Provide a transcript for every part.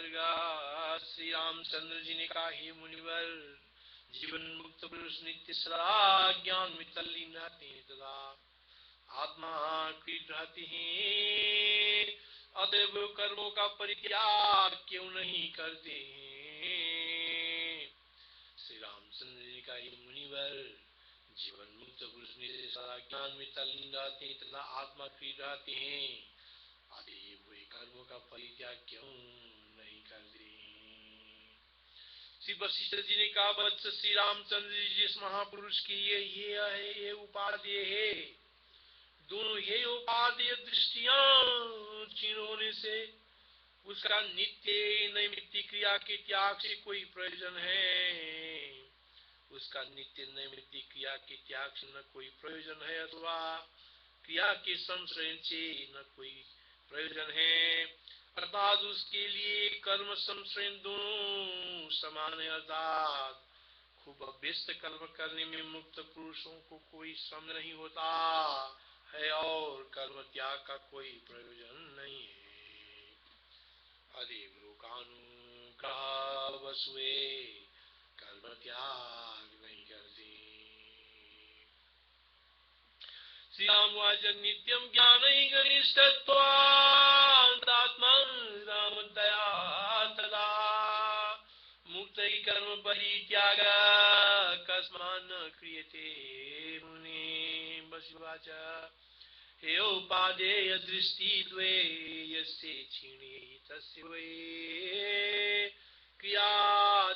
श्री रामचंद्र जी ने कहा, हे मुनिवर, जीवन मुक्त पुरुष नित्य सदा ज्ञान में तल्लीन रहते हैं तथा आत्मा क्रीड रहते हैं, अतएव कर्मों का परित्याग क्यों नहीं करते हैं। श्री रामचंद्र जी का, हे मुनिवर, जीवन मुक्त पुरुष नित्य सदा ज्ञान में तल्लीन रहते हैं तथा आत्मा क्रीड रहते हैं, अतएव वे कर्मों का परित्याग क्यों नहीं करते। श्री वशिष्ठ जी ने कहा, वत्स श्री रामचंद्र जी, जिस महापुरुष की ये उपादेय है, दोनों ये उपादेय दृष्टियां क्षीण होने से उसका नित्य नैमित्तिक क्रिया के त्याग से कोई प्रयोजन है, उसका नित्य नैमित्तिक क्रिया के त्याग से न कोई प्रयोजन है, अथवा क्रिया के संश्रयण से न कोई प्रयोजन है, अर्थात उसके लिए कर्म संश्रयण दोनों समान है। अर्थात खूब अभ्यस्त कर्म करने में मुक्त पुरुषों को कोई श्रम नहीं होता है और कर्म त्याग का कोई प्रयोजन नहीं है। अदेव लोकानुग्रह वसुए कर्म त्याग नहीं करते। श्री रामवाच नित्यम ज्ञान राम दया तदा मुक्त कर्म परित्याग कस्मान् न क्रियते मुने। वसुवाच, हे उपादेय दृष्टि द्वे यस्य क्षीणे तस्य वै क्रिया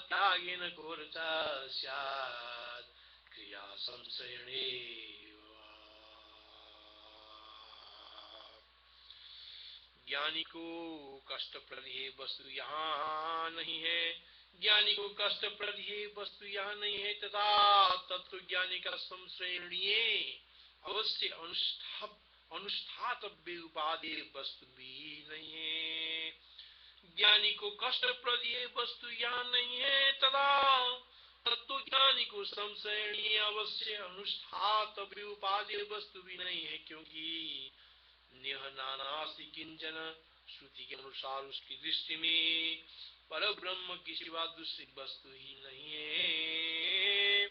त्यागेन घोरता स्यात् क्रिया संशयणे। ज्ञानी को कष्टप्रद ये वस्तु यहाँ नहीं है, ज्ञानी को कष्टप्रद ये वस्तु यहाँ नहीं है तथा तत्व ज्ञानी का संश्रयणीय अवश्य अनुष्ठातव्य उपादेय वस्तु भी नहीं है। ज्ञानी को कष्टप्रद ये वस्तु यहाँ नहीं है तथा तत्व ज्ञानी को संश्रयणीय अवश्य अनुष्ठातव्य उपादेय वस्तु भी नहीं है, क्योंकि नेह नानास्ति किंचन, श्रुति के अनुसार उसकी दृष्टि में पर ब्रह्म की सिवा दूसरी वस्तु ही नहीं है।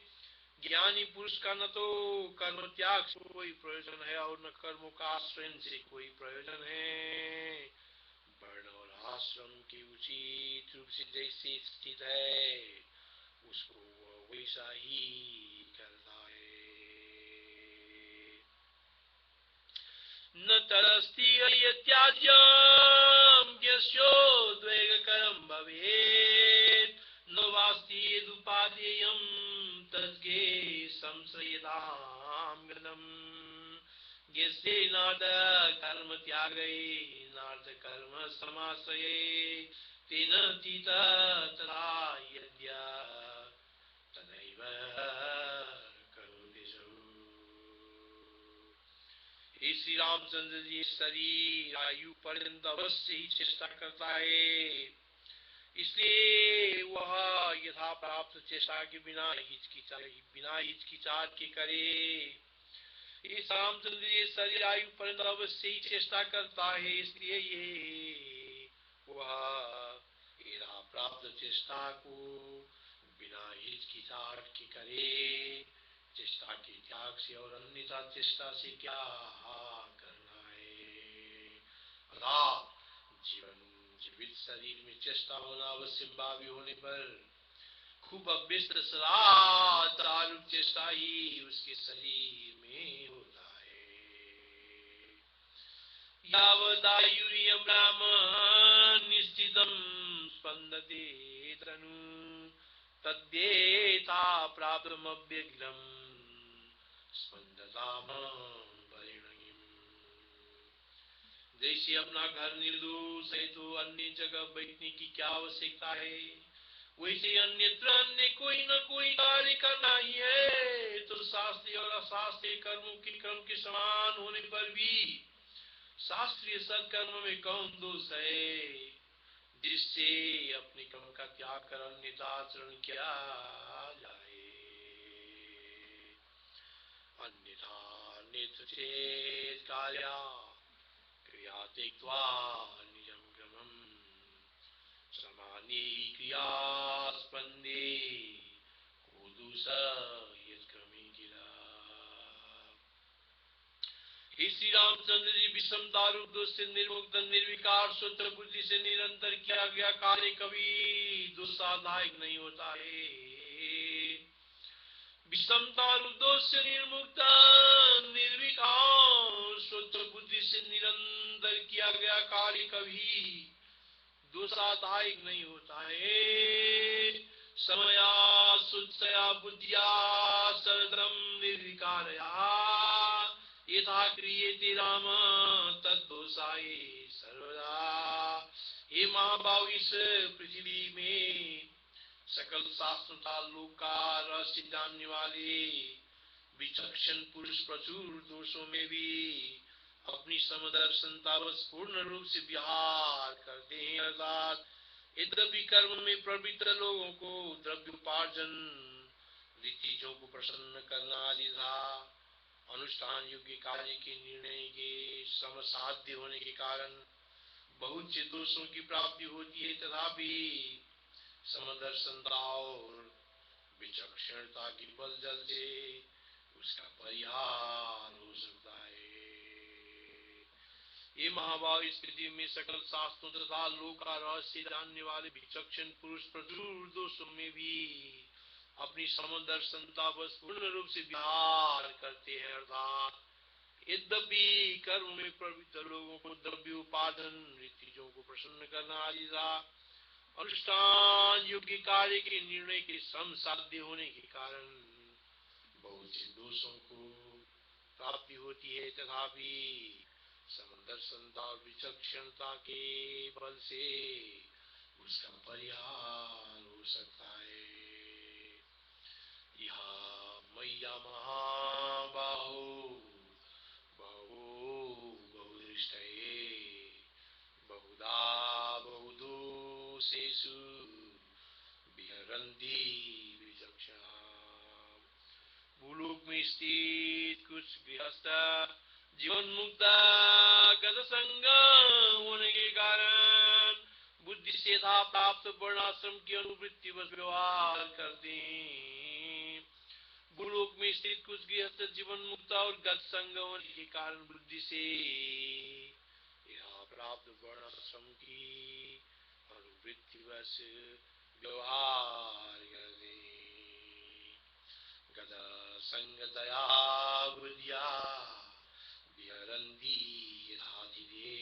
ज्ञानी पुरुष का न तो कर्म त्याग से कोई प्रयोजन है और न कर्मों का आश्रय से कोई प्रयोजन है। वर्ण और आश्रम के उचित रूप से जैसे स्थित है उसको वैसा ही करता है। न तरस्ति त्याज्यं यस्योद्वेगकरं भवेत् न वास्ति यदुपादेयं तद्गे संश्रयतां गतम्। यस्य नार्थ कर्म त्यागे नार्थ कर्म समाश्रये तेन तीता तथा यद्या तदैव श्री रामचंद्र जी शरीर आयु पर्यंत अवश्य ही चेष्टा करता है, इसलिए वह यथा प्राप्त चेष्टा के बिना हिचकिचाहट के करे। इस रामचंद्र जी शरीर आयु पर्यंत अवश्य ही चेष्टा करता है, इसलिए ये वह यथा प्राप्त चेष्टा को बिना हिचकिचाहट के करे। चेष्टा के त्याग से और अन्यथा चेष्टा से क्या करना है। अर्थात जीवित शरीर में चेष्टा होना अवश्य भावी होने पर खूब अभ्यस्त सदा चालू चेष्टा ही उसके शरीर में होता है। यावदायुर्यं राम निश्चितं स्पन्दते तनु तद्येता प्राप्तमव्यग्रम् स्पन्दताम परिणयम्। जैसे अपना घर निर्दोष है तो अन्य जगह बैठने की क्या आवश्यकता है, वैसे अन्य कोई न कोई कार्य करना ही है। तो शास्त्रीय और अशास्त्रीय कर्मों के क्रम के समान होने पर भी शास्त्रीय सत्कर्म में कौन दोष है, जिससे अपने कर्म का त्याग कर अन्य आचरण किया जाए। अन्यथा नेत्र चेत कार्या क्रिया त्यक्त्वा निजं क्रमं क्रिया स्पंदे कोदुसा यत्क्रमे गिरा। हे श्री रामचंद्र जी, विषम दारूक दोष से निर्मुक्त निर्विकार स्वतंत्र बुद्धि से निरंतर किया गया कार्य कभी दुस्साधायक नहीं होता है। विषम दारूक दोष से निर्मुक्त निर्विकार स्वतंत्र बुद्धि से निरंतर किया गया कार्य कभी दोषादायक नहीं होता है। समया सुत्सया बुद्धिया सरदम निर्विकारया यथा क्रियते राम तद्दोषाय सर्वदा। हे महाभाव, इस पृथ्वी में सकल शास्त्रता लोक का रहस्य जानने वाले विचक्षण पुरुष प्रचुर दोषों में भी अपनी समदर्शनतावश पूर्ण रूप से विहार करते हैं। अर्थात यद्यपि कर्म में प्रवृत्त लोगों को द्रव्योपार्जन रीतियों को प्रसन्न करना आदि था अनुष्ठान योग्य कार्य के निर्णय के समसाध्य होने के कारण बहुत से दोषों की प्राप्ति होती है, तथापि समदर्शनता और विचक्षणता की बल जल से उसका परिहार हो सकता है। ये महाभाव, इस पृथ्वी में सकल शास्त्रों तथा लोक का रहस्य जानने वाले विचक्षण पुरुष प्रचुर दोषों में भी अपनी समदर्शनता बस पूर्ण रूप से विहार करते हैं। अर्थात यद्यपि कर्म में प्रवृत्त लोगों को द्रव्योपार्जन रीतियों को प्रसन्न करना आदि था अनुष्ठान योग्य कार्य के निर्णय के समसाध्य होने के कारण बहुत से दोषों को प्राप्ति होती है, तथापि समदर्शनता और विचक्षणता के बल से उसका परिहार हो सकता है। यह मैया महाबाहो बहुदृष्टये बहुधा बहुदोषेषु विहरन्ति विचक्षणा। भूलोक में स्थित कुछ गृहस्थ जीवन मुक्त गत संग होने के कारण बुद्धि से था प्राप्त वर्णाश्रम की अनुवृत्ति बस व्यवहार करते हैं। भूलोक में स्थित कुछ गृहस्थ जीवन मुक्त और गत संग होने के कारण बुद्धि से प्राप्त वर्णाश्रम की अनुवृत्ति बस व्यवहार करते हैं। गत संगतया बुद्धिया विहरन्ति यथातिथे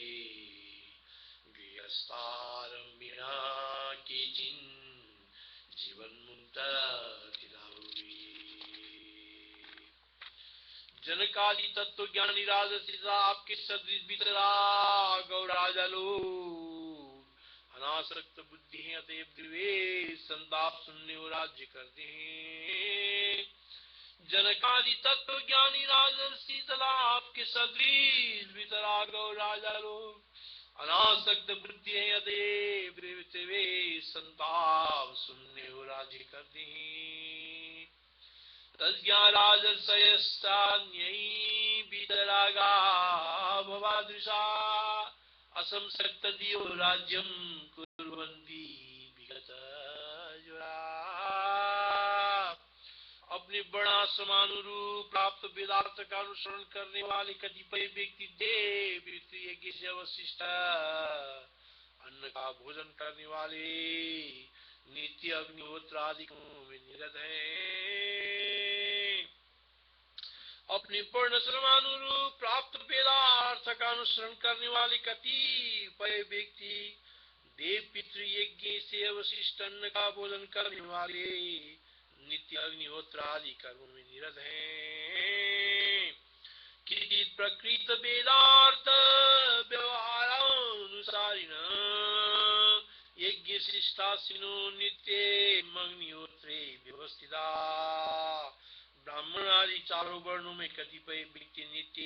गृहस्थारम्भिणा केचिन जीवन मुक्त जनकादि तत्व ज्ञानी राजसिता आपके सदृश वितरा गौराजा लोग अनासक्त बुद्धि है, अतएव द्विवेश संताप शून्य हो राज्य करते हैं। जनकादि तत्व ज्ञानी राजर्षि तला आपके सदृश वितरा गौराजा लोग अनासक्त बुद्धि है, अतएव द्विवेश संताप शून्य हो राज्य करते हैं। तज्ञा राजर्षयश्चान्यै वितरागा भवादृशा असंसक्त दियो राज्यं कुर्वन्ति विगत जुरा। अपने वर्णाश्रमानुरूप प्राप्त वेदार्थ का अनुसरण करने वाले कतिपय व्यक्ति देव यज्ञ से अवशिष्ट अन्न का भोजन करने वाले नित्य अग्निहोत्र आदि में निरत है। अपने वर्ण श्रमानुरूप प्राप्त वेदार्थ का अनुसरण करने वाले कतिपय व्यक्ति देव पितृ यज्ञ से अवशिष्ट अन्न का भोजन करने वाले नित्य अग्निहोत्र आदि कर्मों में निरत हैं। किंचित प्रकृत वेदार्थ व्यवहारानुसारिण यज्ञ शिष्टासिनो नित्य अग्निहोत्रे व्यवस्थिता। ब्राह्मण आदि चारों वर्णों में कतिपय व्यक्ति नित्य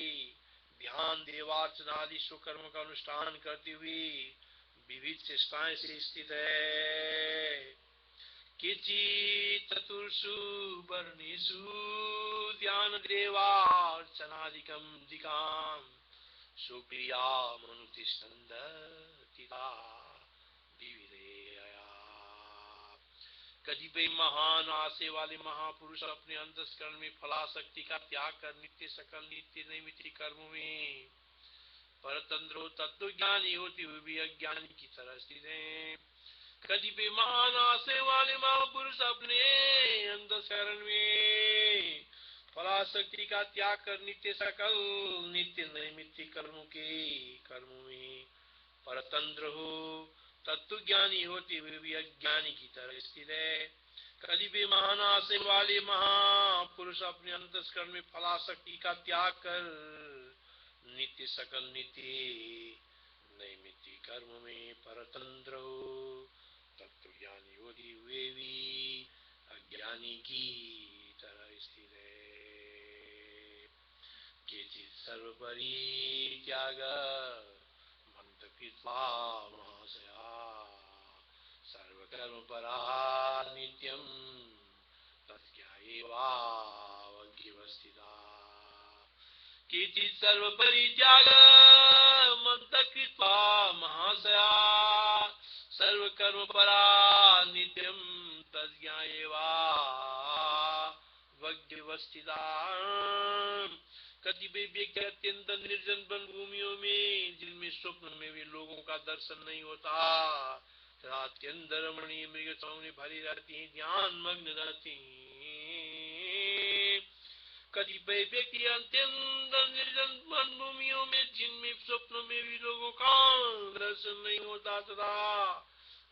ध्यान देवार्चना आदि स्वकर्म का अनुष्ठान करते हुए विविध चेष्टाएं से स्थित है। किंचित् चतुर्षु वर्णेषु ध्यान देवार्चनादिकं दिकाम सुक्रिया मनुतिष्ठन्ति विविधेया। कतिपय महान आशय वाले महापुरुष अपने अंतस्करण में फलाशक्ति का त्याग कर नित्य सकल नित्य नैमित्तिक कर्मों में परतंत्र तत्व ज्ञानी होते हुए भी अज्ञानी की तरह स्थित हैं। कतिपय महान आशय वाले महापुरुष अपने अंतस्करण में फलाशक्ति का त्याग कर नित्य सकल नित्य नैमित्तिक कर्मों में परतंत्र हो तत्व ज्ञानी होते हुए भी अज्ञानी की तरह स्थित है। कतिपय महान आशय वाले महापुरुष अपने अंतस्करण में फलाशक्ति का त्याग कर नित्य सकल नित्य नैमित्तिक कर्म में परतंत्र हो तत्व ज्ञानी होते हुए भी अज्ञानी की तरह स्थित है। केचित् सर्वपरित्याग मंतकृत्वा महाशया सर्वकर्मपरा नित्यं तस्यावज्ञवस्थिता। केचित् सर्वपरित्याग मंतकृत्वा महाशया सर्वकर्मपरा नित्यं तस्यावज्ञवस्थिता। कतिपय व्यक्ति अत्यंत निर्जन वन भूमियों में जिनमें स्वप्न में भी लोगों का दर्शन नहीं होता रात के अंदर रमणीय मृग में भरी रहती हैं, ध्यान मग्न रहती हैं। कतिपय व्यक्ति अत्यंत निर्जन वन भूमियों में जिनमें स्वप्न में भी लोगों का दर्शन नहीं होता तथा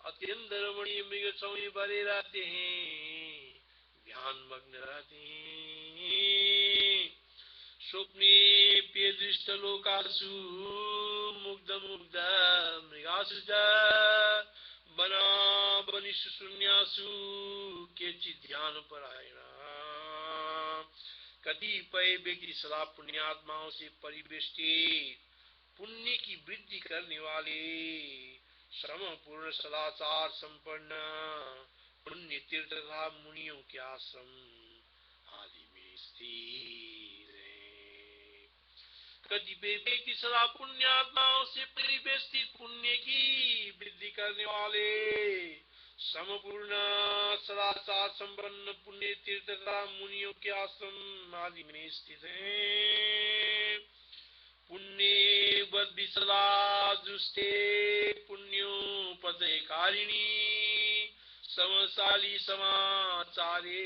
अत्यंत रमणीय मृग में भरे रहते हैं, ध्यान मग्न रहते हैं। स्वप्ने दृष्टलोकासु मुग्ध मुग्ध मृगासु च बना बनिषु शून्यासु केचित् ध्यान परायणा। कतिपय व्यक्ति सदा पुण्यात्माओं से परिवेष्टित पुण्य की वृद्धि करने वाले श्रम पूर्ण सदाचार संपन्न पुण्य तीर्थ तथा मुनियों के आश्रम आदि में स्थिर है। कतिपय व्यक्ति सदा पुण्यात्माओं से परिवेष्टित पुण्य की वृद्धि करने वाले समपूर्ण सदाचार संपन्न पुण्य तीर्थ तथा मुनियों के आश्रम आदि में स्थित है। पुण्य बद्भि सदा जुष्टे पुण्योपदयकारिणी समशाली समाचारे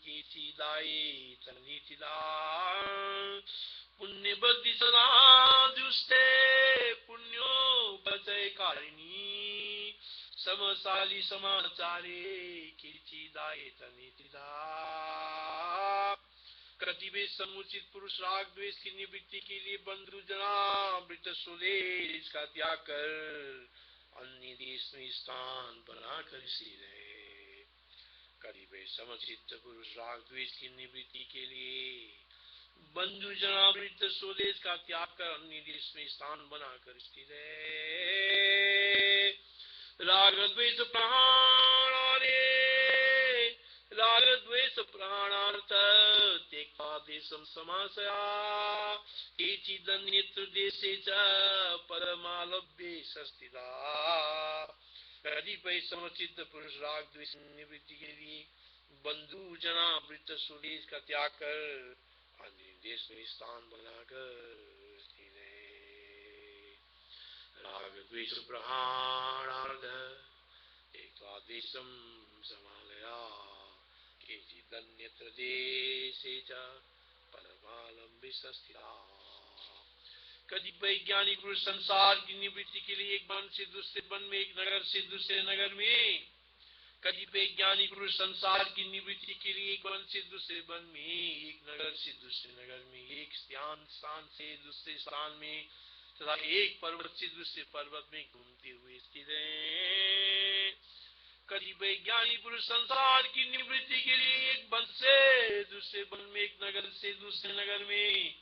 की चिदाये तनितिदा। पुण्य बद्भि सदा जुष्टे पुण्योपदयकारिणी समशाली समाचारे कीर्तिदाये तनितिदा। कतिपय समुचित पुरुष राग द्वेष की निवृत्ति के लिए बंधु जनावृत स्वदेश का त्याग कर अन्य देश में स्थान बनाकर स्थिर है। कतिपय समुचित पुरुष राग द्वेष की निवृत्ति के लिए बंधु जनावृत स्वदेश का त्याग कर अन्य देश में स्थान बनाकर स्थिर है। राग द्वेष प्राणारे राग द्वेष प्राणार्थ त्यक्त्वा देशं समाशया केचिदन्यत्र देशे च परमालभ्ये संस्थिता। कतिपय समचित्त पुरुष राग द्वेष निवृत्ति के लिए बंधु जनावृत स्वदेश का त्याग कर अन्य देश में स्थान बनाकर स्थिर है। राग द्वेष प्रहाणार्थ त्यक्त्वा देशं समालया केचिदन्यत्र देशे च परमालम्बे संस्थिता। कतिपय ज्ञानी पुरुष संसार की निवृत्ति के लिए एक वन से दूसरे वन में एक नगर से दूसरे नगर में कतिपय ज्ञानी पुरुष संसार की निवृत्ति के लिए एक वन से दूसरे वन में एक नगर से दूसरे नगर में एक स्थान से दूसरे स्थान में तथा एक पर्वत से दूसरे पर्वत में घूमते हुए स्थित हैं। कतिपय ज्ञानी पुरुष संसार की निवृत्ति के लिए एक वन से दूसरे वन में एक नगर से दूसरे नगर में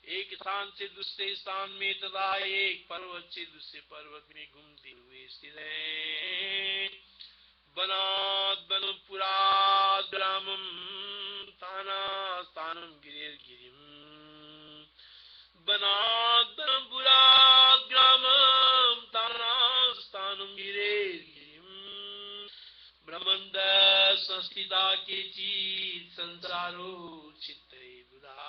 एक स्थान से दूसरे स्थान में तथा एक पर्वत से दूसरे पर्वत में घूमते हुए स्थित हैं। वनात् वनं पुरात् ग्रामं स्थानात् स्थानं गिरिर्गिरिं वनात् वनं पुरात् ग्रामं स्थानात् स्थानं गिरिर्गिरिं भ्रमन्तः संस्थिता केचित् संसारो चित्ते बुधा।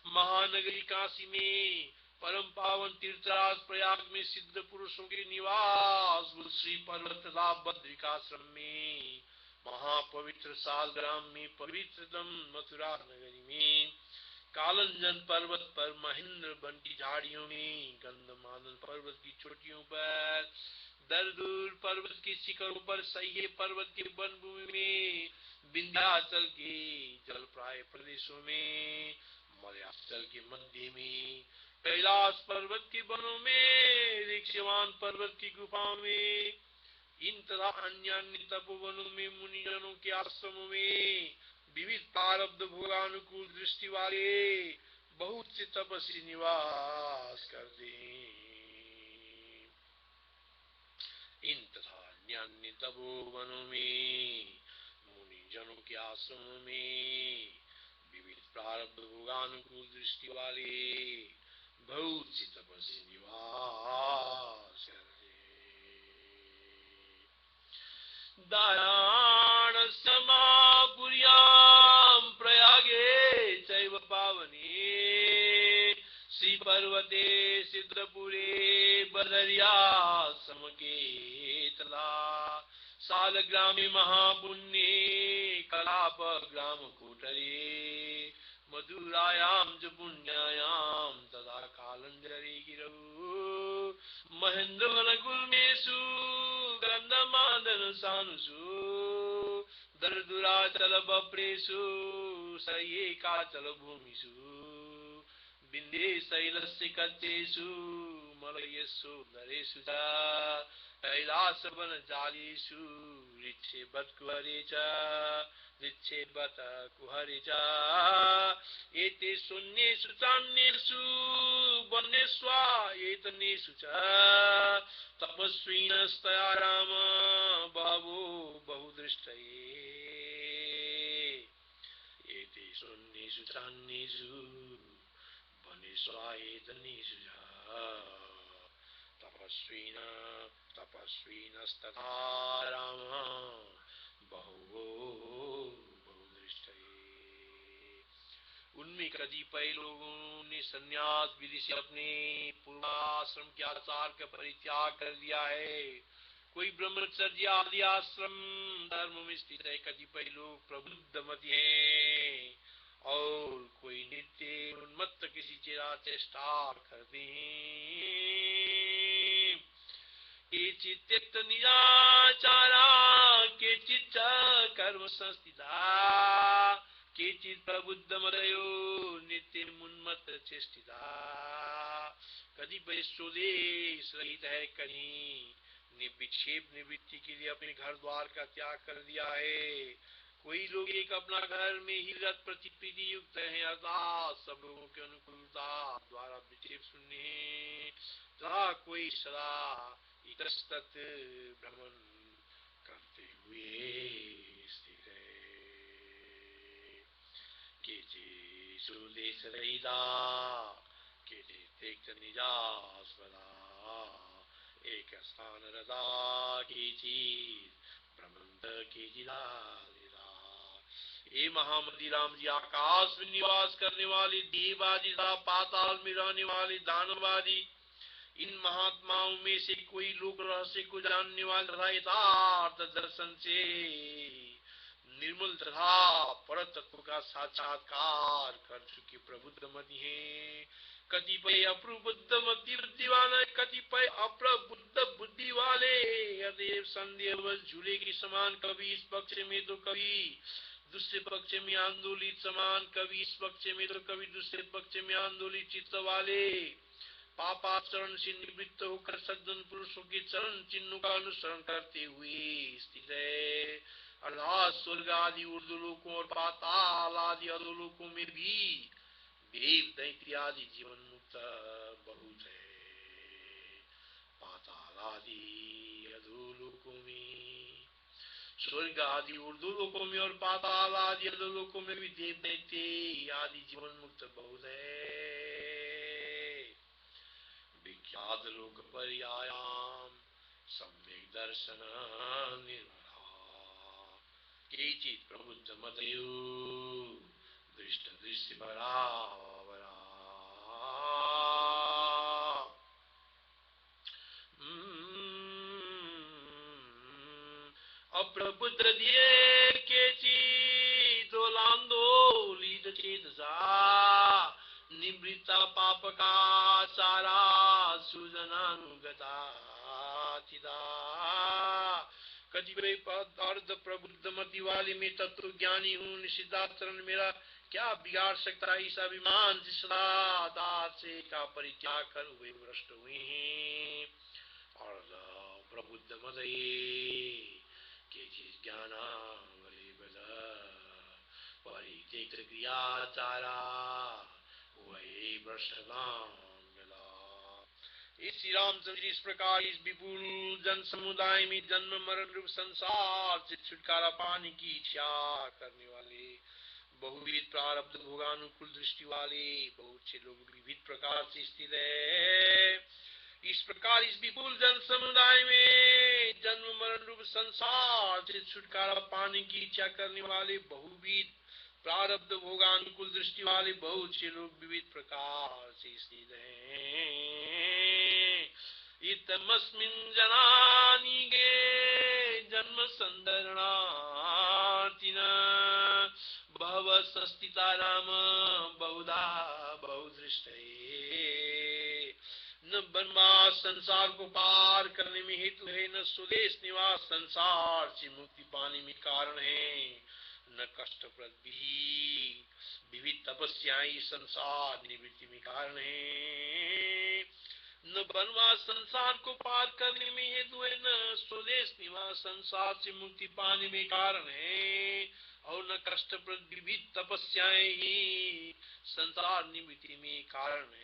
महानगरी काशी में परम पावन तीर्थराज प्रयाग में सिद्ध पुरुषों के निवास श्री पर्वत तथा बद्रिकाश्रम में महापवित्र सालग्राम में पवित्रतम मथुरा नगरी में कालंजन पर्वत पर महेंद्र वन की झाड़ियों में गंधमादन पर्वत की चोटियों पर दरदूर पर्वत के शिखरों पर सह्य पर्वत के वन भूमि में विंध्याचल के जलप्राय प्रदेशों में मलयाचल के मध्य में कैलाश पर्वत के वनों में ऋक्षवान पर्वत की गुफाओं में इन तथा अन्य तपोवनों में मुनिजनों के आश्रमों में विविध प्रारब्ध भोगानुकूल दृष्टि वाले बहुत से तपस्वी निवास करते हैं। इन तथा अन्य तपोवनों में मुनिजनों के आश्रमों में विविध प्रारब्ध भोगानुकूल दृष्टि वाले बहुत से तपस्वी निवास करते हैं। दाराण समापुर्यां प्रयागे चैव पावने श्री पर्वते सिद्धपुरे बदरिया समके तला सालग्रामे महापुण्ये कलाप ग्राम कोटरे मधुरायां च पुण्यायां तदा कालंजरे गिरौ महेन्द्रवनगुल्मेषु गन्धमादन सानुषु दरदुराचल बप्रेषु सह्येकाचल भूमिषु बिंदे शैलस्य कच्चेषु मलयेषु नरेषु च कैलास वन जालेषु ऋक्षेबत कुहरे च ऋक्षेबत कुहरे च एते शून्येषु चान्येषु वनेष्वा एतनेषु च तपस्विनस्तया राम बहवो बहुदृष्टये एते शून्येषु चान्येषु वनेष्वा एतनेषु च तपस्विनस्तथा राम बहवो बहुदृष्टये। उनमें कतिपय लोगों ने संन्यास विधि से अपने पूर्वाश्रम के आचार का परित्याग कर दिया है। कोई ब्रह्मचर्य आदि आश्रम धर्म में स्थित है। कतिपय लोग प्रबुद्ध मत हैं और कोई नित्य उन्मत्त किसी चेष्टा करते हैं। केचित् त्यक्त निराचारा केचित् कर्म संस्थिता केचित् प्रबुद्ध मदयो नित्य उन्मत्त चेष्टिता। कतिपय स्वदेश रहित है, कहीं विक्षेप निवृत्ति के लिए अपने घर द्वार का त्याग कर दिया है। कोई लोग एक अपना घर में ही रत प्रतिप्रीति युक्त है, अर्थात सब लोगों के अनुकूलता द्वारा विक्षेप सुनने तथा कोई सदा इतस्तत भ्रमण करते हुए स्थित है। केचित् देश रहिता केचित् त्यक्त निजास्पदा एक स्थान रता केचित् भ्रमन्त केचिदालिता। हे महामती राम जी, आकाश में निवास करने वाले देवादि तथा पाताल में रहने वाले दानवादि इन महात्माओं में से कोई लोग रहस्य को जानने वाले तथा यथार्थ दर्शन से निर्मल तथा पर तत्व का साक्षात्कार कर चुके प्रबुद्ध मति हैं। कतिपय अप्रबुद्ध मति बुद्धि वाले, कतिपय अप्रबुद्ध बुद्धि वाले अदेव संदेह झूले के समान, कभी इस पक्ष में तो कभी दूसरे पक्ष में आंदोलित समान, कभी इस पक्ष में तो कभी दूसरे पक्ष में आंदोलित चित्त वाले पापाचरण से निवृत्त होकर सज्जन पुरुषों के चरण चिन्हों का अनुसरण करते हुए स्थित है। अर्थात स्वर्ग आदि ऊर्ध्वलोकों और पाताल आदि अधोलोकों में भी देव दैत्य आदि जीवन मुक्त बहुत है। पाताल आदि अधोलोकों में, स्वर्ग आदि ऊर्ध्वलोकों में और पाताल आदि अधोलोकों में भी देव दैत्य आदि जीवन मुक्त बहुत है। विख्यात लोक पर्यायाम सम्यक दर्शन निर्मला केचित् प्रबुद्धमतयो दृष्टदृष्टिपरावरा अप्रबुद्धदिये केचिदोलान्दोलितचेतसा निवृत्ता पापका सारा सुजनानुगता थिदा कतिपय अर्ध प्रबुद्ध मति वाली मैं तत्व ज्ञानी हूँ, निषिद्धाचरण मेरा क्या बिगाड़ सकता है। इस अभिमान से सदा दास से का परित्याग कर वे भ्रष्ट हुए हैं। और प्रबुद्ध मदये के चीज ज्ञाना परित्यक्त क्रियाचारा वही भ्रष्टगाम। इस श्री रामचंद्र जी इस प्रकार इस विपुल जन समुदाय में जन्म मरण रूप संसार से छुटकारा पाने की इच्छा करने वाले, बहुविध प्रारब्ध भोगानुकूल दृष्टि वाले बहुत से लोग विविध प्रकार से स्थित है। इस प्रकार इस विपुल जन समुदाय में जन्म मरण रूप संसार से छुटकारा पाने की इच्छा करने वाले, बहुविध प्रारब्ध भोगानुकूल दृष्टि वाले बहुत से लोग विविध प्रकार से स्थित हैं। इतमस्मिन् जनानिगे जन्म संदरणार्थिना भवसस्थिता राम बहुधा बहुदृष्टे। न वनवास संसार को पार करने में हेतु है, न स्वदेश निवास संसार से मुक्ति पाने में कारण है, न कष्टप्रद विविध तपस्याएं संसार निवृत्ति में कारण है। न वनवास संसार को पार करने में हेतु है, न स्वदेश निवास संसार से मुक्ति पाने में कारण है, और न कष्टप्रद विविध तपस्याएं ही संसार निवृत्ति में कारण है।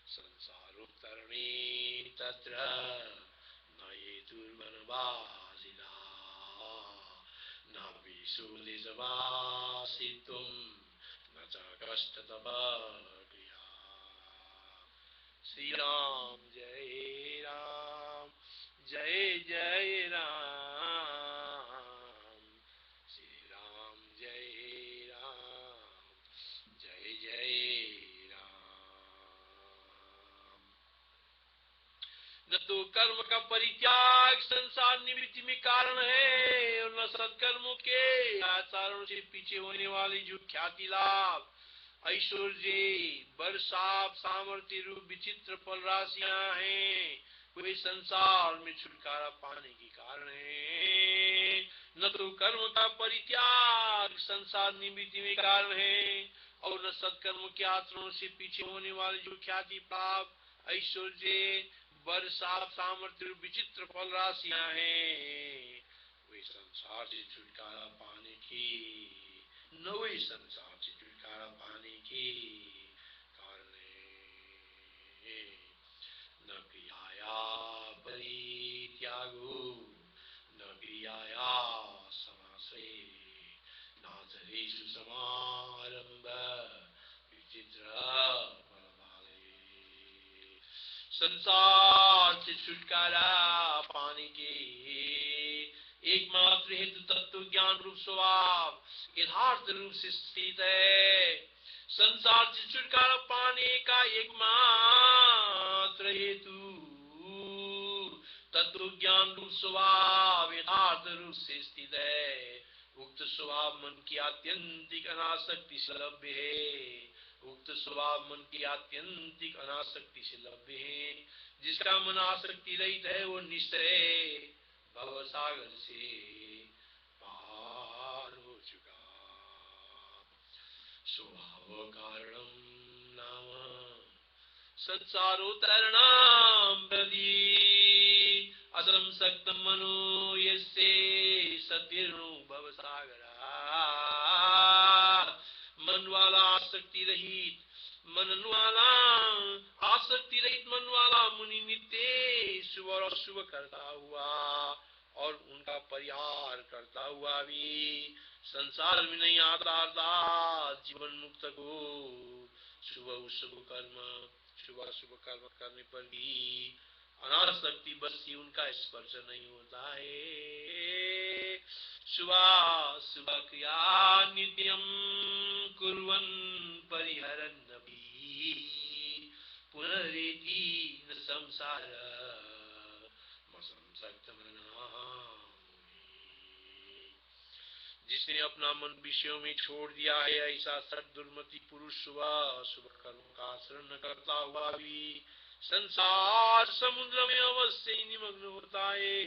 संसारोत्तरणे तत्र न हेतुर्वनवासिना न विशोदेशवासित्वं न च कष्टतपक्रिया। श्री राम जय राम जय जय राम, श्री राम जय राम जय जय राम। न तो कर्म का परित्याग संसार निवृत्ति में कारण है, और न सत्कर्मों के आचरण से पीछे होने वाली जो ख्याति लाभ ऐश्वर्य वर्षाप सामर्थ्य रूप विचित्र फल राशियां हैं, वे संसार में छुटकारा पाने के कारण है। न तो कर्म का परित्याग संसार निवृत्ति में कारण है, और न सत्कर्म के आचरणों से पीछे होने वाली जो ख्याति प्राप्त ऐश्वर्य वर्षाप सामर्थ्य रूप विचित्र फल राशियां हैं, वे संसार से छुटकारा पाने की न वे संसार से छुटकारा पाने के कारण है। न क्रियाया परित्यागो न क्रियाया समाश्रय नाचरेषु समारंभ विचित्र फलमाले। संसार से छुटकारा पाने के एकमात्र हेतु तत्व ज्ञान रूप स्वभाव यथार्थ रूप से स्थित है। संसार से छुटकारा पाने का एकमात्र हेतु तत्व ज्ञान रूप स्वभाव यथार्थ रूप से स्थित है। उक्त स्वभाव मन की आत्यंतिक अनासक्ति से लभ्य है, उक्त स्वभाव मन की आत्यंतिक अनासक्ति से लभ्य है। जिसका मन आसक्ति रहित है वो निश्चय भव सागर से पार हो चुका। स्वभाव कारणम नाम संसारोत्तरणं प्रति असंसक्तं मनो यस्य सद्भिर्नो भव सागरा। मन वाला आसक्ति रहित मन वाला मुनि नित्य शुभ और अशुभ करता हुआ और उनका परिहार करता हुआ भी संसार में नहीं आता। जीवन मुक्त को शुभ अशुभ कर्म करने पर भी अनासक्ति बस ही उनका स्पर्श नहीं होता है। शुभाशुभ क्रिया नित्यम कुर्वन् परिहरन्नपि पुनरेति न संसार जिसने अपना मन विषयों में छोड़ दिया है, ऐसा सद्दुर्मति पुरुष सुबह शुभ कर्म का आचरण न करता हुआ भी संसार समुद्र में अवश्य ही निमग्न होता है।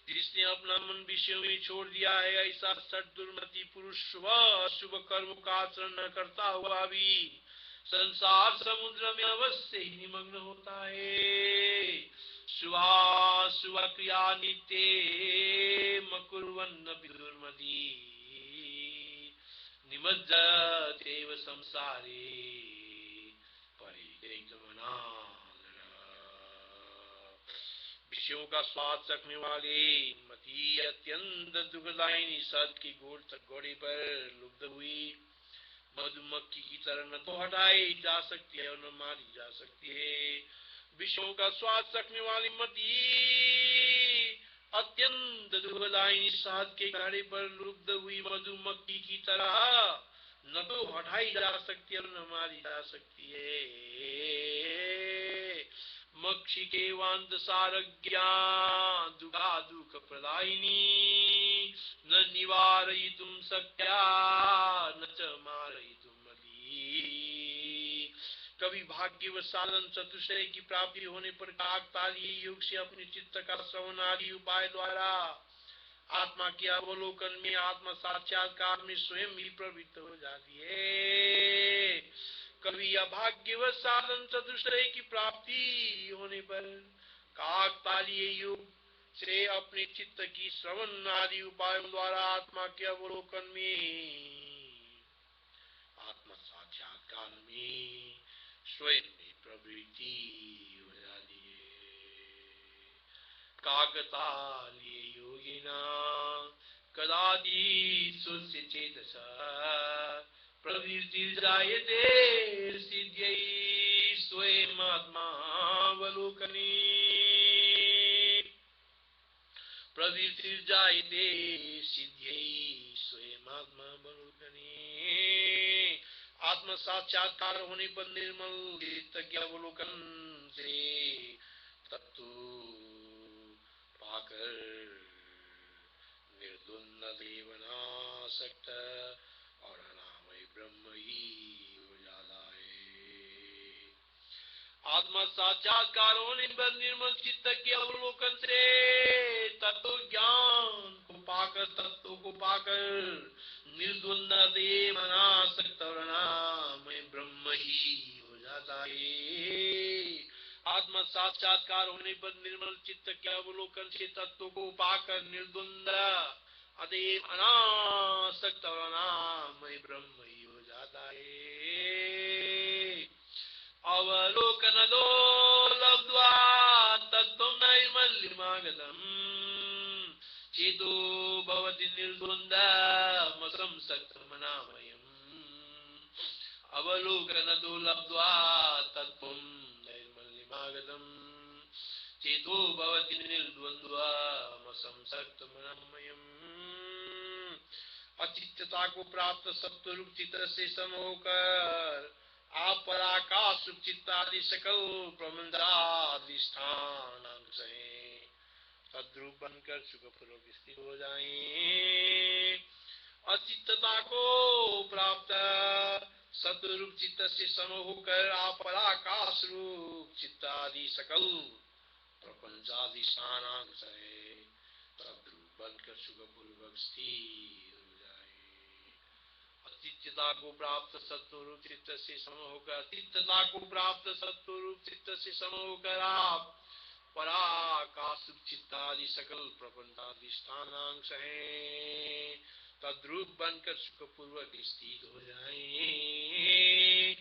जिसने अपना मन विषयों में छोड़ दिया है, ऐसा सद्दुर्मति पुरुष सुबह शुभ कर्म का आचरण न करता हुआ भी संसार समुद्र में अवश्य ही निमग्न होता है। शुभाशुभ क्रिया नित्ये मकुर्वन्नपि दुर्मति निमज्जतेव संसारे परित्यक्तमना। विषयों का स्वाद चखने वाले मति अत्यंत दुखदायिनी सद की घोड़े पर लुब्ध हुई मधुमक्खी की तरह न तो हटाई जा सकती है और न मारी जा सकती है। विषयों का स्वाद चखने वाली मति अत्यंत दुखदायिनी साध के घड़े पर लुब्ध हुई मधुमक्खी की तरह न तो हटाई जा सकती है और न मारी जा सकती है। मक्षी के वांत सारज्ञा दुखा दुख प्रदायिनी न निवारयितुं शक्या न च मारयितुं मती। कभी भाग्य व साधन चतुष्टय की प्राप्ति होने पर काकतालीय योग से अपने चित्त का श्रवण आदि उपाय द्वारा आत्मा के अवलोकन में आत्मा साक्षात्कार में स्वयं ही प्रवृत्त हो जाती है। कभी अभाग्य व साधन चतुष्टय की प्राप्ति होने पर काकतालीय योग से अपने चित्त की श्रवण आदि उपायों द्वारा आत्मा के अवलोकन में आत्मा साक्षात्कार में स्वयं ही प्रवृत्ति हो जाती है। काकतालीय योगिना कदाचित् स्वस्य चेतसा प्रवृत्तिर्जायते सिद्ध्यै स्वयमात्मावलोकने प्रवृत्तिर्जायते सिद्ध्यै स्वयमात्मावलोकने। आत्म साक्षात्कार होने पर निर्मल चित्त के अवलोकन से तत्व पाकर निर्द्वंद देवनासक्त और अनामय ब्रह्म ही हो जाता है। आत्मा साक्षात्कार होने पर निर्मल चित्त के अवलोकन से तत्व ज्ञान को पाकर तत्व को पाकर निर्द्वंद देवनासक्त और अनामय ब्रह्म ही हो जाता है। आत्मा साक्षात्कार होने पर निर्मल चित्त के अवलोकन से तत्व को पाकर निर्द्वंद अदेव अनासक्त और अनामय ब्रह्म ही हो जाता है। अवलोकन दो लब्ध्वा तत्त्वं नैर्मल्यमागतम् चेतो भवति निर्द्वन्द्वमसंसक्तमनामयम्। अवलोकन दो लब्ध्वा तत्त्वं नैर्मल्यमागतम् चेतो भवति निर्द्वन्द्वमसंसक्तमनामयम्। अचित्तता को प्राप्त सत्वरूप चित्त से सम होकर आप पराकाश चित्तादि सकल प्रबंधाधिष्ठान अंश हैं तद्रूप बनकर सुखपूर्वक स्थित हो जाएं। अचित्तता को प्राप्त सत्वरूप चित्त से सम होकर आप पराकाश रूप चित्तादि सकल प्रपंचाधिष्ठान अंश हैं तद्रूप बनकर सुखपूर्वक स्थित। चित्तता को प्राप्त सत्वरूप चित्त से सम होकर चित्तता को प्राप्त सत्वरूप चित्त से सम होकर आप पराकाश चित्तादि सकल प्रपंचाधिष्ठानांश हैं तद्रूप बनकर सुखपूर्वक स्थित हो जाएं।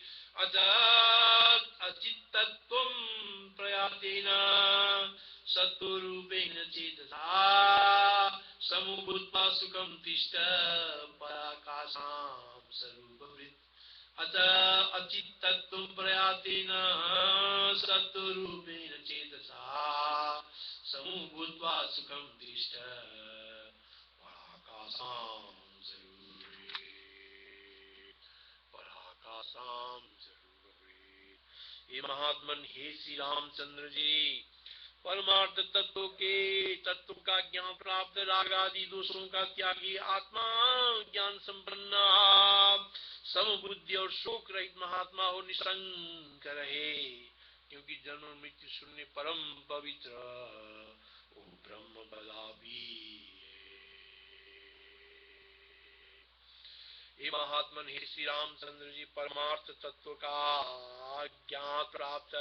अचित्तत्वं प्रयातेन सत्वरूपेण चेतसा समुभूत्वा सुखं तिष्ठ पराकाशां स्वरूपवृत् अत अचित्तत्वं प्रयातेन सत्त्वरूपेण चेतसा समूभूत्वा सुखं दृष्ट पराकाशां जरूरे पराकाशां जरूरे। हे महात्मन, हे श्री रामचंद्र जी, परमार्थ तत्व के तत्व का ज्ञान प्राप्त, राग आदि दोषों का त्यागी, आत्मा ज्ञान संपन्न, समबुद्धि और शोक रहित महात्मा हो, निसंक रहे, क्योंकि जन्म मृत्यु शून्य परम पवित्र वो ब्रह्म बला भी हे महात्मन, हे श्री रामचंद्र जी, परमार्थ तत्व का ज्ञान प्राप्त,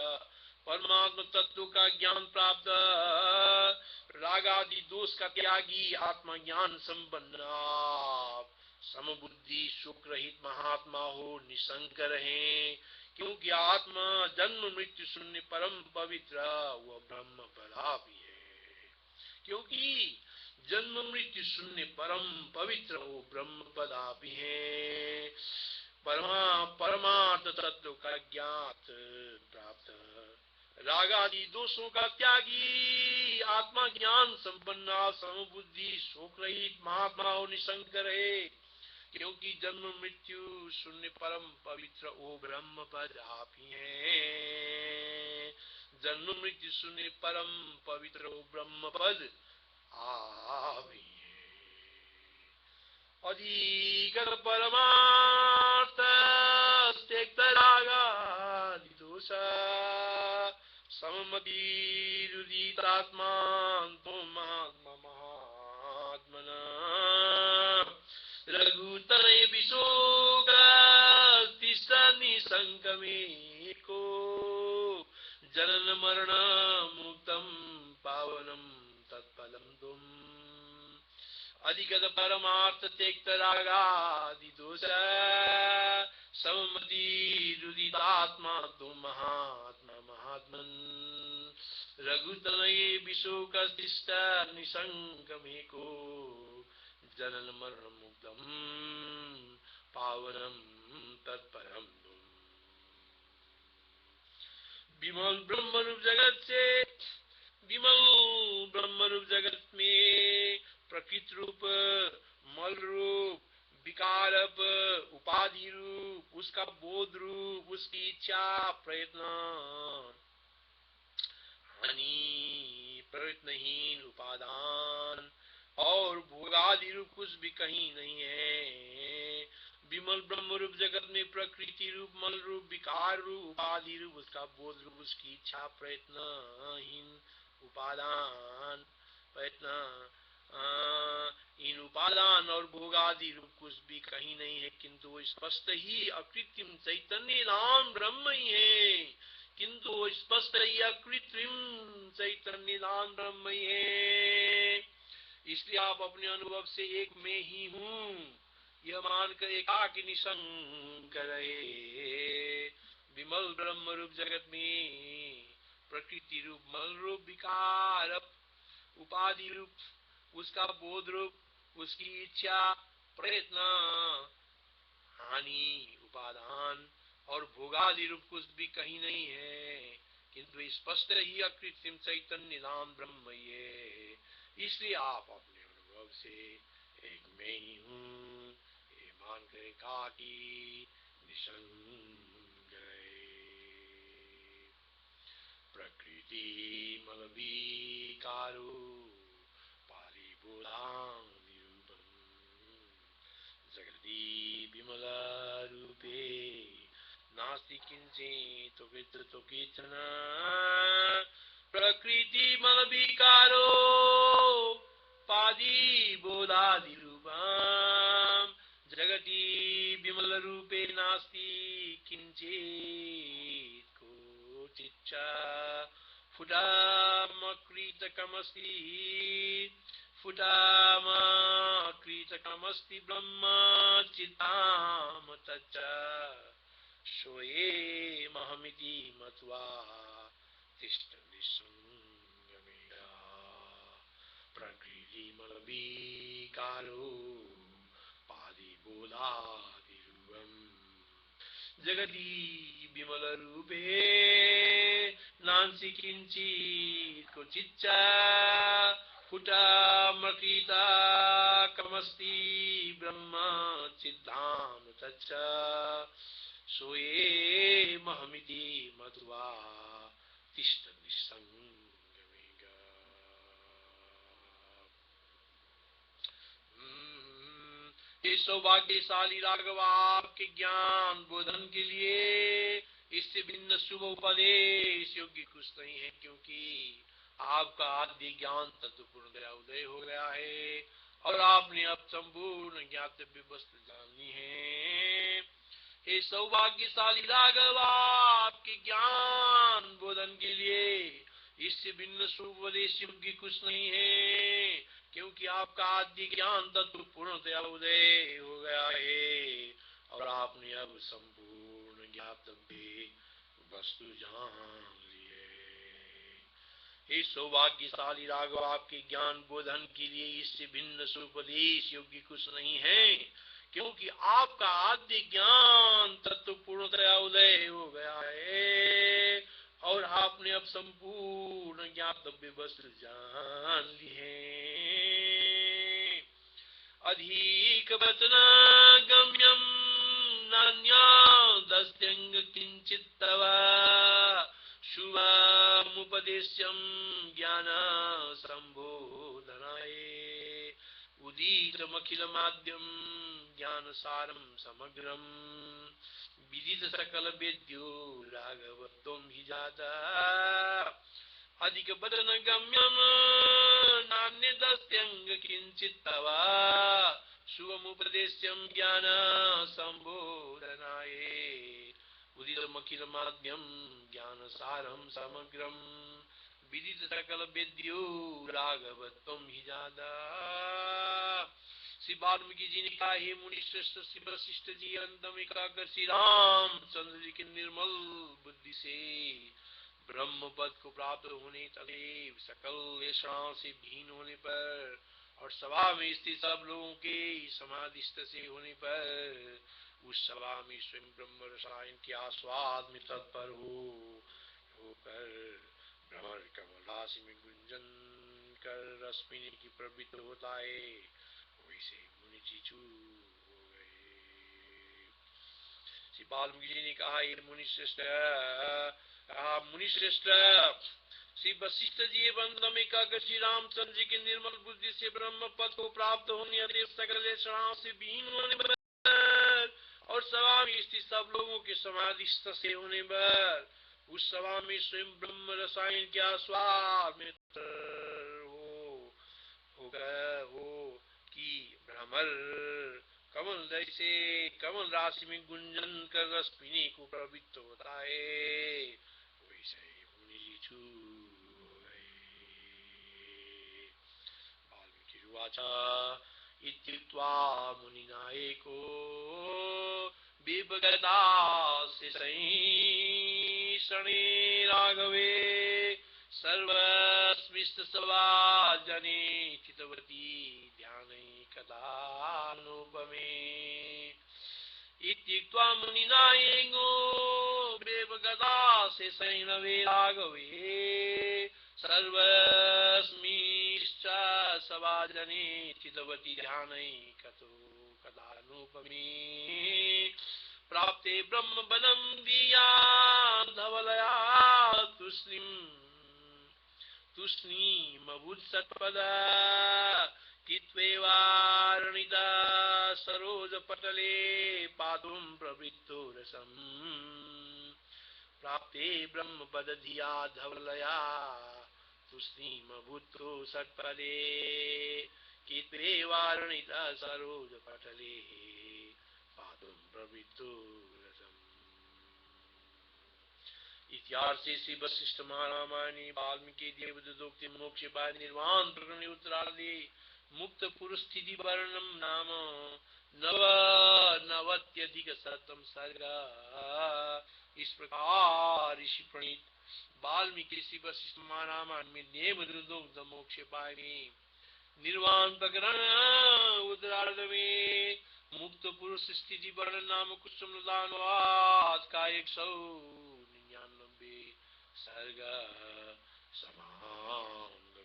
परमात्म तत्व का ज्ञान प्राप्त, राग आदि दोष का त्यागी, आत्मा ज्ञान संपन्न, समबुद्धि शोक रहित महात्मा हो, निसंक रहे, क्योंकि आत्मा जन्म मृत्यु शून्य परम पवित्र वह ब्रह्म बला भी है, क्योंकि जन्म मृत्यु शून्य परम पवित्र वो ब्रह्म पदा भी है। परमार्थ तत्व का ज्ञात प्राप्त, राग आदि दोषों का त्यागी, आत्मा ज्ञान संपन्न, समबुद्धि शोक रहित महात्मा हो, निसंक रहे, क्योंकि जन्म मृत्यु शून्य परम पवित्र वो ब्रह्म पद आप ही हैं। जन्म मृत्यु शून्य परम पवित्र वो ब्रह्म पद आप ही हैं। अधिगत परमार्थ त्यक्त रागादि दोष सममतिरुदितात्मा तो महात्मा महात्मना रघुतनय विशोक निसंकमेको जनन मरण मुक्तम पावनम तत्फलम तुम। अधिगत परमार्थ त्यक्त रागादि दोष सममति रुदितात्मा तुम महात्मा महात्मन रघुतनय विशोक निसंकमेको जनन मरण मुक्तम पावनम तत्परम तुम। विमल ब्रह्मरूप जगत से, विमल ब्रह्मरूप जगत में प्रकृति रूप, मल रूप, विकार उपाधि रूप, उसका बोध रूप, उसकी इच्छा प्रयत्न हानि प्रयत्नहीन उपादान और भोगादि रूप कुछ भी कहीं नहीं है। विमल ब्रह्म रूप जगत में प्रकृति रूप, मल रूप, विकार रूप, उपाधि रूप, उसका बोध रूप, उसकी इच्छा प्रयत्नहीन उपादान प्रयत्न इन उपादान और भोगादि रूप कुछ भी कहीं नहीं है, किंतु वो स्पष्ट ही अकृत्रिम चैतन्य नाम ब्रह्म ही है, किंतु वो स्पष्ट ही अकृत्रिम चैतन्य नाम ब्रह्म ही है। इसलिए आप अपने अनुभव से एक में ही हूँ यह मानकर एकाकी निसंक रहे। विमल ब्रह्म रूप जगत में प्रकृति रूप, मल रूप, विकार उपाधि रूप, उसका बोध रूप, उसकी इच्छा प्रयत्न हानि उपादान और भोगादि रूप कुछ भी कहीं नहीं है, किंतु स्पष्ट ही अकृत्रिम चैतन्य नाम ब्रह्म ये। इसलिए आप अपने अनुभव से एक में ही हूँ ये मान कर एकाकी निसंग रहे। प्रकृति मल विकारो पाली बोधां निरूपम जगति विमल रूपे नास्ति किंचित् विद्रुतो किंचन। प्रकृति मल विकारो पादी बोधादि रूपम जगति विमल रूपे नास्ति किंचित् कोचिच्च फुटामकृतकमस्ति फुटामकृतकमस्ति ब्रह्म चित्ताम तच्च सोऽयमहमिति मत्वा तिष्ठ निस्संगमेन। प्रकृतिमलविकारो पादिबोधादिरूपम् जगदी विमल रूपे नांसि किंचित क्वचिच्च कुटामकृता कमस्ति ब्रह्म चिद्धाम तच्च सोये महमिति मत्वा तिष्ठ निस्संगमेग। ये सौभाग्यशाली राघव आपके ज्ञान बोधन के लिए इससे भिन्न शुभ उपदेश योग्य कुछ नहीं है, क्योंकि आपका आद्य ज्ञान तत्व पूर्णतया उदय हो गया है और आपने अब संपूर्ण ज्ञातव्य वस्तु जान ली है। हे सौभाग्यशाली राघव आपके ज्ञान बोधन के लिए इससे भिन्न शुभ उपदेश योग्य कुछ नहीं है, क्योंकि आपका आदि ज्ञान तत्व पूर्णतया उदय हो गया है और आपने अब संपूर्ण ज्ञातव्य वस्तु जान ली है। हे सौभाग्यशाली राघव आपके ज्ञान बोधन के लिए इससे भिन्न उपदेश योग्य कुछ नहीं है, क्योंकि आपका आद्य ज्ञान तत्व पूर्णतया उदय हो गया है और आपने अब संपूर्ण ज्ञातव्य वस्तु जान ली है। अधिक वचन गम्यम नान्यदस्त्यंग किंचित तव शुभमुपदेश्यम ज्ञान संबोधनाय उदीतमखिलमाद्यम ज्ञानसारं समग्रम विदित सकल वेद्यो राघव त्वं हि जाता अधिक वदन गम्यम नान्यदस्त्यंग किंचित तव शुभमुपदेश्यम ज्ञान संबोधनाय उदितमखिलमाद्यम ज्ञानसारं समग्रम विदित सकल वेद्यो राघव त्वं हि जाता। श्री वाल्मीकि जी ने कहा, हे मुनि श्रेष्ठ श्री वशिष्ठ जी, अंत में कहकर श्री रामचंद्र जी की निर्मल बुद्धि से ब्रह्म पद को प्राप्त होने तथा सकल ऐश्वर्यों से भीन होने पर और सभा में स्थित सब लोगों के समाधिस्थ से होने पर उस सभा में स्वयं ब्रह्म रसायन के आस्वाद में तत्पर होकर भ्रमर कमल राशि में गुंजन कर रस पीने की प्रवृत्त होता है, वैसे मुनि जी चूप हो गए। श्री वाल्मीकि जी ने कहा, ये मुनि श्रेष्ठ श्री वशिष्ठ जी बंद में कहकर श्री रामचंद्र जी की निर्मल बुद्धि से ब्रह्म पद को प्राप्त होने अतः सकल ऐश्वर्यों से विहीन होने पर और सभा में स्थित सब लोगों के समाधिस्थ से होने पर उस सभा में स्वयं ब्रह्म रसायन के आस्वाद में हो कि भ्रमर कमल जैसे कमल राशि में गुंजन कर रस पीने को प्रवृत्त होता है, वैसे ही मुनि जी चूप हो गए। वाल्मीकि उवाच इत्युक्त्वा मुनिना एको विभगतास्य शणे राघवे सर्वस्मिस्तसभा जने चितवती ध्यानैकदानुपमे इत्युक्त्वा मुनिना एको विभगतास्य शणे राघवे सर्वस्मिश्च सभा जने चितवती ध्यानैकदानुपमे प्राप्ते ब्रह्म बलम दिया धवलया तुष्णीमभूत्सत्पदा कित्वेवारणिता सरोजपटले पातुं प्रवृत्तो रसम् प्राप्ते ब्रह्मपद धिया धवलया तुष्णीमभूतो सत्पदे कित्वेवारणिता सरोजपटले पातुं प्रवृत्तो रसम्। इत्यार्षे श्री वशिष्ठ महारामायणे वाल्मीकि देवदूतोक्ति मोक्ष बाद निर्वाण प्रकरणे उत्तरार्धे मुक्त पुरुष स्थिति वर्णनम नाम नवत्यधिकशतम सर्ग। इस प्रकार ऋषि प्रणीत वाल्मीकि श्री वशिष्ठ महारामायण में देवदूतोक्त मोक्ष पाने निर्वाण प्रकरण उत्तरार्ध में मुक्त पुरुष पूर्व सृष्टि जी वर्णन नाम कुसुमलतानुवाद का 199 सर्ग समाप्त।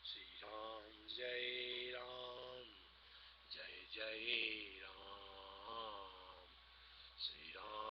श्री राम जय जय